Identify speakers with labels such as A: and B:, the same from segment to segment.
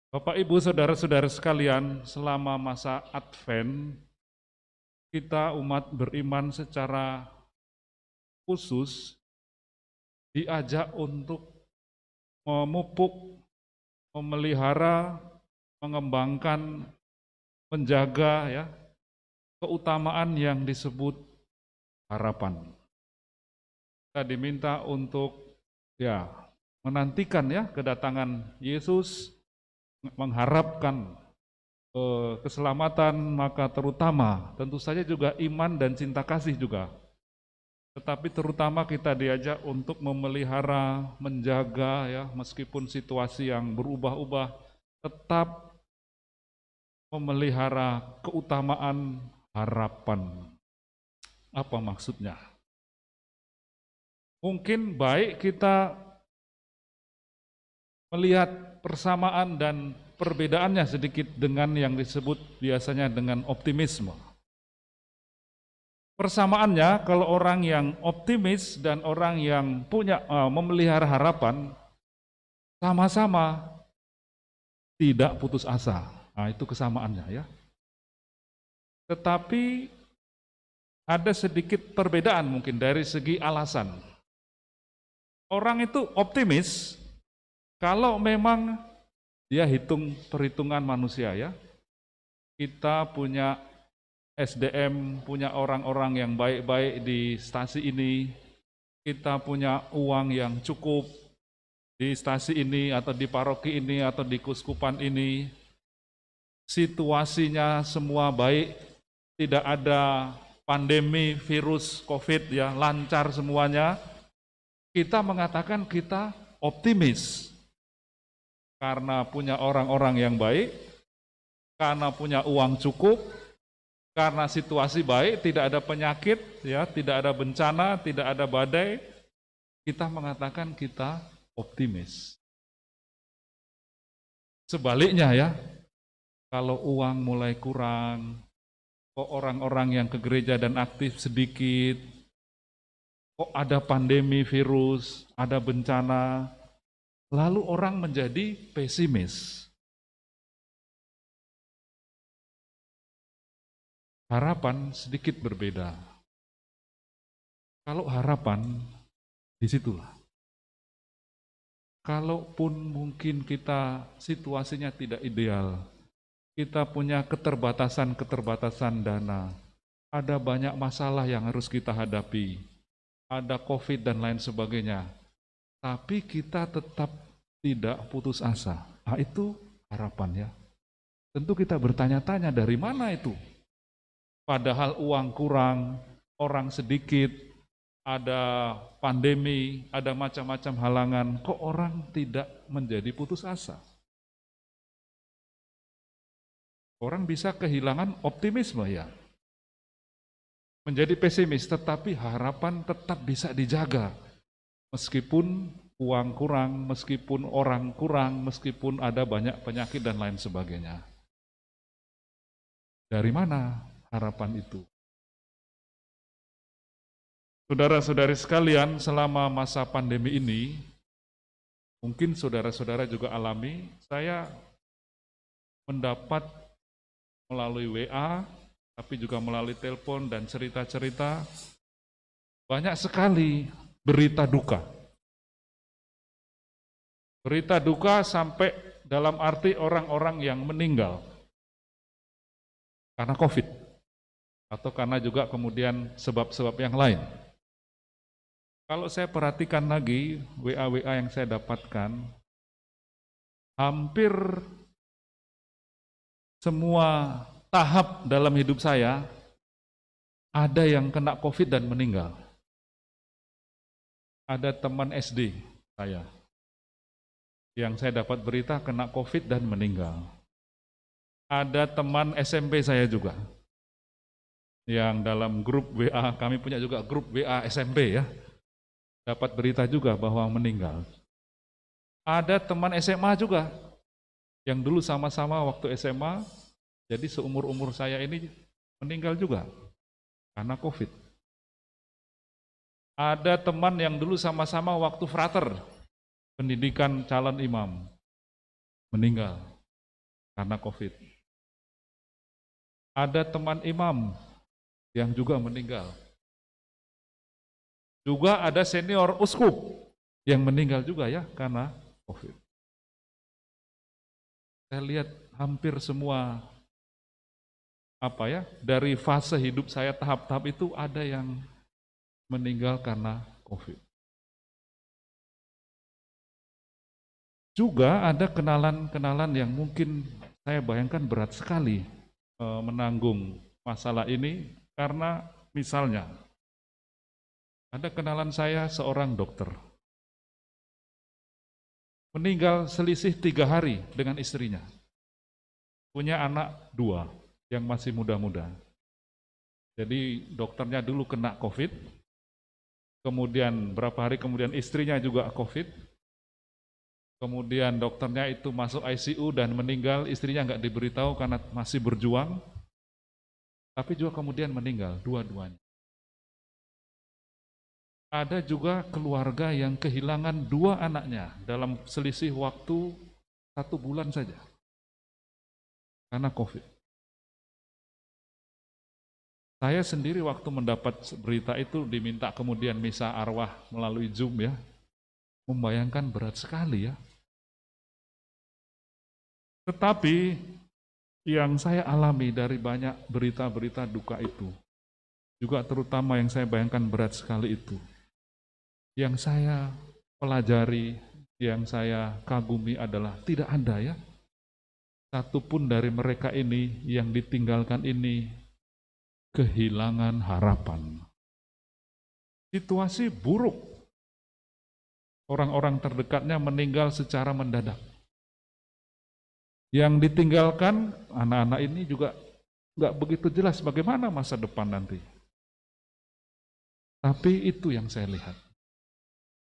A: Bapak, Ibu, saudara-saudara sekalian, selama masa Advent, kita umat beriman secara khusus diajak untuk memupuk, memelihara, mengembangkan, menjaga ya keutamaan yang disebut harapan. Kita diminta untuk menantikan kedatangan Yesus, mengharapkan keselamatan, maka terutama tentu saja juga iman dan cinta kasih juga. Tetapi terutama kita diajak untuk memelihara, menjaga meskipun situasi yang berubah-ubah, tetap memelihara keutamaan harapan. Apa maksudnya? Mungkin baik kita melihat persamaan dan perbedaannya sedikit dengan yang disebut biasanya dengan optimisme. Persamaannya, kalau orang yang optimis dan orang yang punya memelihara harapan, sama-sama tidak putus asa. Nah, itu kesamaannya ya. Tetapi ada sedikit perbedaan mungkin dari segi alasan. Orang itu optimis kalau memang dia hitung perhitungan manusia ya. Kita punya SDM, punya orang-orang yang baik-baik di stasi ini, kita punya uang yang cukup di stasi ini atau di paroki ini atau di kuskupan ini, situasinya semua baik, tidak ada pandemi virus COVID ya, lancar semuanya, kita mengatakan kita optimis karena punya orang-orang yang baik, karena punya uang cukup, karena situasi baik, tidak ada penyakit, ya, tidak ada bencana, tidak ada badai, kita mengatakan kita optimis. Sebaliknya ya, kalau uang mulai kurang, kok orang-orang yang ke gereja dan aktif sedikit, kok ada pandemi virus, ada bencana, lalu orang menjadi pesimis. Harapan sedikit berbeda. Kalau harapan, disitulah. Kalaupun mungkin kita situasinya tidak ideal, kita punya keterbatasan-keterbatasan dana, ada banyak masalah yang harus kita hadapi, ada COVID dan lain sebagainya, tapi kita tetap tidak putus asa. Nah, itu harapan ya. Tentu kita bertanya-tanya dari mana itu? Padahal uang kurang, orang sedikit, ada pandemi, ada macam-macam halangan, kok orang tidak menjadi putus asa? Orang bisa kehilangan optimisme ya, menjadi pesimis, tetapi harapan tetap bisa dijaga. Meskipun uang kurang, meskipun orang kurang, meskipun ada banyak penyakit dan lain sebagainya. Dari mana harapan itu? Saudara-saudari sekalian, selama masa pandemi ini, mungkin saudara-saudara juga alami, saya mendapat melalui WA, tapi juga melalui telepon dan cerita-cerita, banyak sekali berita duka. Berita duka sampai dalam arti orang-orang yang meninggal karena COVID, atau karena juga kemudian sebab-sebab yang lain. Kalau saya perhatikan lagi WA-WA yang saya dapatkan, hampir semua tahap dalam hidup saya ada yang kena COVID dan meninggal. Ada teman SD saya yang saya dapat berita kena COVID dan meninggal. Ada teman SMP saya juga yang dalam grup WA, kami punya juga grup WA SMP ya, dapat berita juga bahwa meninggal. Ada teman SMA juga, yang dulu sama-sama waktu SMA, jadi seumur-umur saya ini meninggal juga, karena COVID. Ada teman yang dulu sama-sama waktu frater, pendidikan calon imam, meninggal. karena COVID. Ada teman imam yang juga meninggal. Juga ada senior uskup yang meninggal juga ya karena COVID. Saya lihat hampir semua dari fase hidup saya tahap-tahap itu ada yang meninggal karena COVID. Juga ada kenalan-kenalan yang mungkin saya bayangkan berat sekali menanggung masalah ini karena misalnya ada kenalan saya seorang dokter meninggal selisih 3 hari dengan istrinya, punya anak 2 yang masih muda-muda. Jadi dokternya dulu kena COVID, kemudian berapa hari kemudian istrinya juga COVID, kemudian dokternya itu masuk ICU dan meninggal, istrinya nggak diberitahu karena masih berjuang, tapi juga kemudian meninggal, dua-duanya. Ada juga keluarga yang kehilangan 2 anaknya dalam selisih waktu 1 bulan saja, karena COVID. Saya sendiri waktu mendapat berita itu diminta kemudian misa arwah melalui Zoom ya, membayangkan berat sekali ya. Tetapi yang saya alami dari banyak berita-berita duka itu, juga terutama yang saya bayangkan berat sekali itu, yang saya pelajari, yang saya kagumi adalah tidak ada ya, satupun dari mereka ini yang ditinggalkan ini kehilangan harapan. Situasi buruk. Orang-orang terdekatnya meninggal secara mendadak. Yang ditinggalkan anak-anak ini juga nggak begitu jelas bagaimana masa depan nanti. Tapi itu yang saya lihat.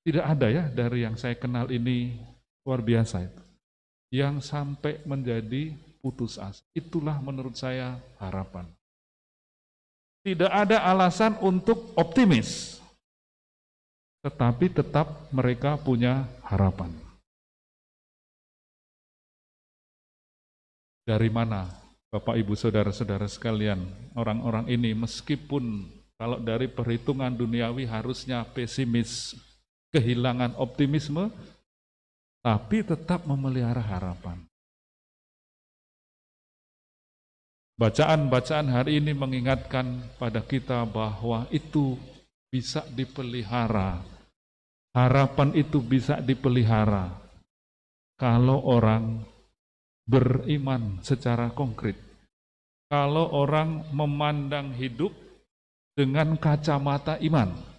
A: Tidak ada ya dari yang saya kenal ini luar biasa itu. Yang sampai menjadi putus asa. Itulah menurut saya harapan. Tidak ada alasan untuk optimis, tetapi tetap mereka punya harapan. Dari mana, Bapak Ibu Saudara-saudara sekalian, orang-orang ini meskipun kalau dari perhitungan duniawi harusnya pesimis, kehilangan optimisme, tapi tetap memelihara harapan. Bacaan-bacaan hari ini mengingatkan pada kita bahwa itu bisa dipelihara. Harapan itu bisa dipelihara kalau orang beriman secara konkret. Kalau orang memandang hidup dengan kacamata iman.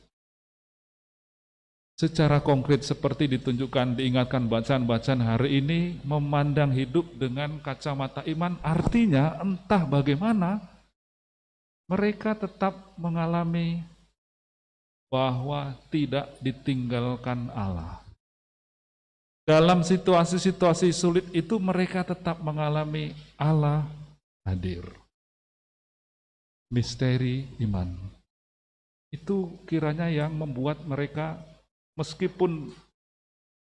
A: Secara konkret seperti ditunjukkan, diingatkan bacaan-bacaan hari ini, memandang hidup dengan kacamata iman artinya entah bagaimana mereka tetap mengalami bahwa tidak ditinggalkan Allah. Dalam situasi-situasi sulit itu mereka tetap mengalami Allah hadir. Misteri iman. Itu kiranya yang membuat mereka meskipun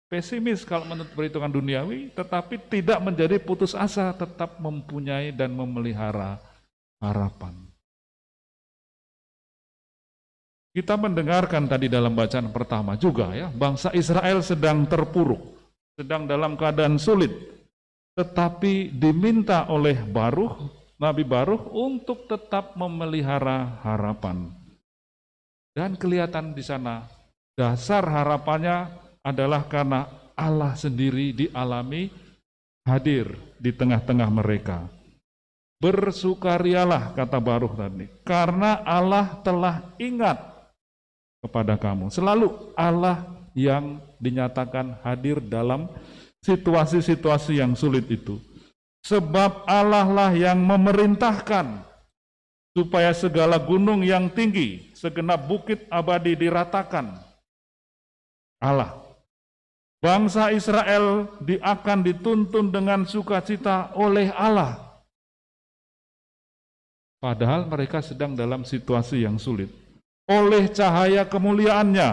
A: pesimis kalau menurut perhitungan duniawi, tetapi tidak menjadi putus asa, tetap mempunyai dan memelihara harapan. Kita mendengarkan tadi dalam bacaan pertama juga ya, bangsa Israel sedang terpuruk, sedang dalam keadaan sulit, tetapi diminta oleh Nabi Baruch untuk tetap memelihara harapan. Dan kelihatan di sana dasar harapannya adalah karena Allah sendiri dialami hadir di tengah-tengah mereka. Bersukarialah, kata Baruch tadi, karena Allah telah ingat kepada kamu. Selalu Allah yang dinyatakan hadir dalam situasi-situasi yang sulit itu. Sebab Allah lah yang memerintahkan supaya segala gunung yang tinggi, segenap bukit abadi diratakan. Allah. Bangsa Israel akan dituntun dengan sukacita oleh Allah. Padahal mereka sedang dalam situasi yang sulit. Oleh cahaya kemuliaannya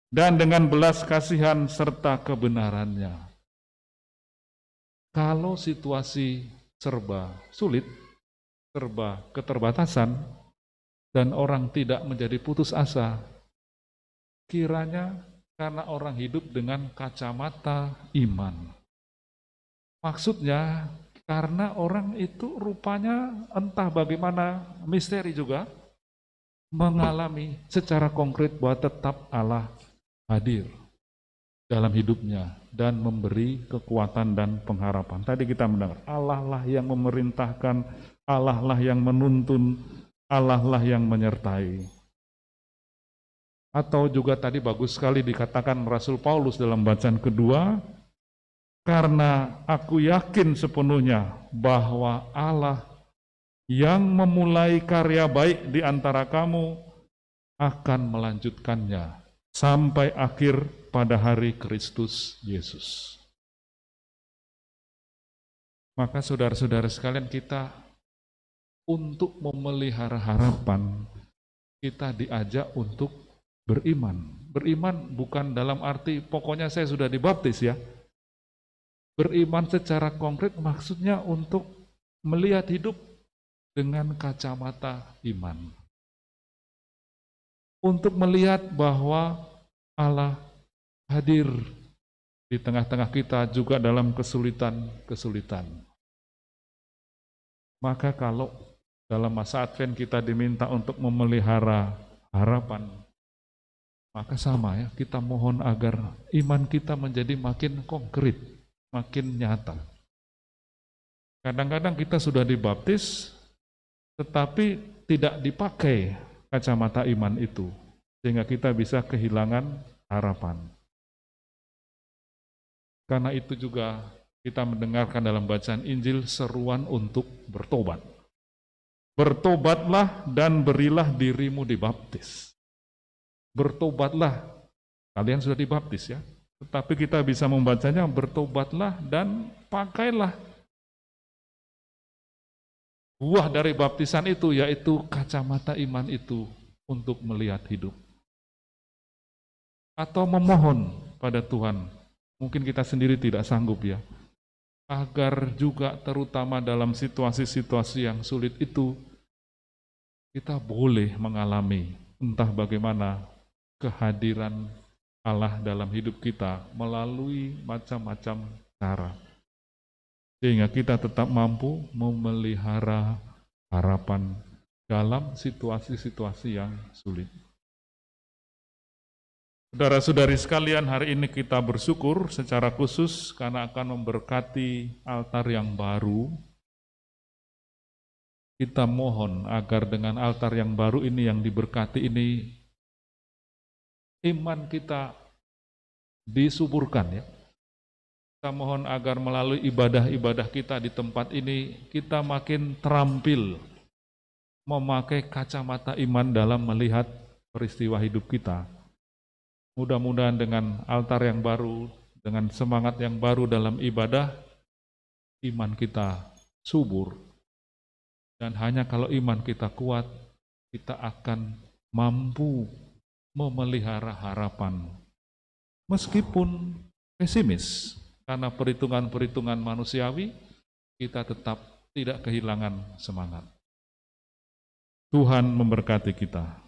A: dan dengan belas kasihan serta kebenarannya. Kalau situasi serba sulit, serba keterbatasan, dan orang tidak menjadi putus asa, kiranya karena orang hidup dengan kacamata iman. Maksudnya, karena orang itu rupanya entah bagaimana misteri juga, mengalami secara konkret bahwa tetap Allah hadir dalam hidupnya dan memberi kekuatan dan pengharapan. Tadi kita mendengar, Allah lah yang memerintahkan, Allah lah yang menuntun, Allah lah yang menyertai. Atau juga tadi bagus sekali dikatakan Rasul Paulus dalam bacaan kedua, karena aku yakin sepenuhnya bahwa Allah yang memulai karya baik di antara kamu akan melanjutkannya sampai akhir pada hari Kristus Yesus. Maka saudara-saudara sekalian, kita untuk memelihara harapan, kita diajak untuk beriman. Beriman bukan dalam arti pokoknya saya sudah dibaptis ya. Beriman secara konkret maksudnya untuk melihat hidup dengan kacamata iman. Untuk melihat bahwa Allah hadir di tengah-tengah kita juga dalam kesulitan-kesulitan. Maka kalau dalam masa Advent kita diminta untuk memelihara harapan, maka sama ya, kita mohon agar iman kita menjadi makin konkret, makin nyata. Kadang-kadang kita sudah dibaptis, tetapi tidak dipakai kacamata iman itu, sehingga kita bisa kehilangan harapan. Karena itu juga kita mendengarkan dalam bacaan Injil seruan untuk bertobat. Bertobatlah dan berilah dirimu dibaptis. Bertobatlah, kalian sudah dibaptis ya, tetapi kita bisa membacanya bertobatlah dan pakailah buah dari baptisan itu, yaitu kacamata iman itu untuk melihat hidup. Atau memohon pada Tuhan, mungkin kita sendiri tidak sanggup ya, agar juga terutama dalam situasi-situasi yang sulit itu, kita boleh mengalami entah bagaimana kehadiran Allah dalam hidup kita melalui macam-macam cara. Sehingga kita tetap mampu memelihara harapan dalam situasi-situasi yang sulit. Saudara-saudari sekalian, hari ini kita bersyukur secara khusus karena akan memberkati altar yang baru. Kita mohon agar dengan altar yang baru ini, yang diberkati ini, iman kita disuburkan ya. Kita mohon agar melalui ibadah-ibadah kita di tempat ini, kita makin terampil memakai kacamata iman dalam melihat peristiwa hidup kita. Mudah-mudahan dengan altar yang baru, dengan semangat yang baru dalam ibadah, iman kita subur. Dan hanya kalau iman kita kuat, kita akan mampu memelihara harapan. Meskipun pesimis, karena perhitungan-perhitungan manusiawi, kita tetap tidak kehilangan semangat. Tuhan memberkati kita.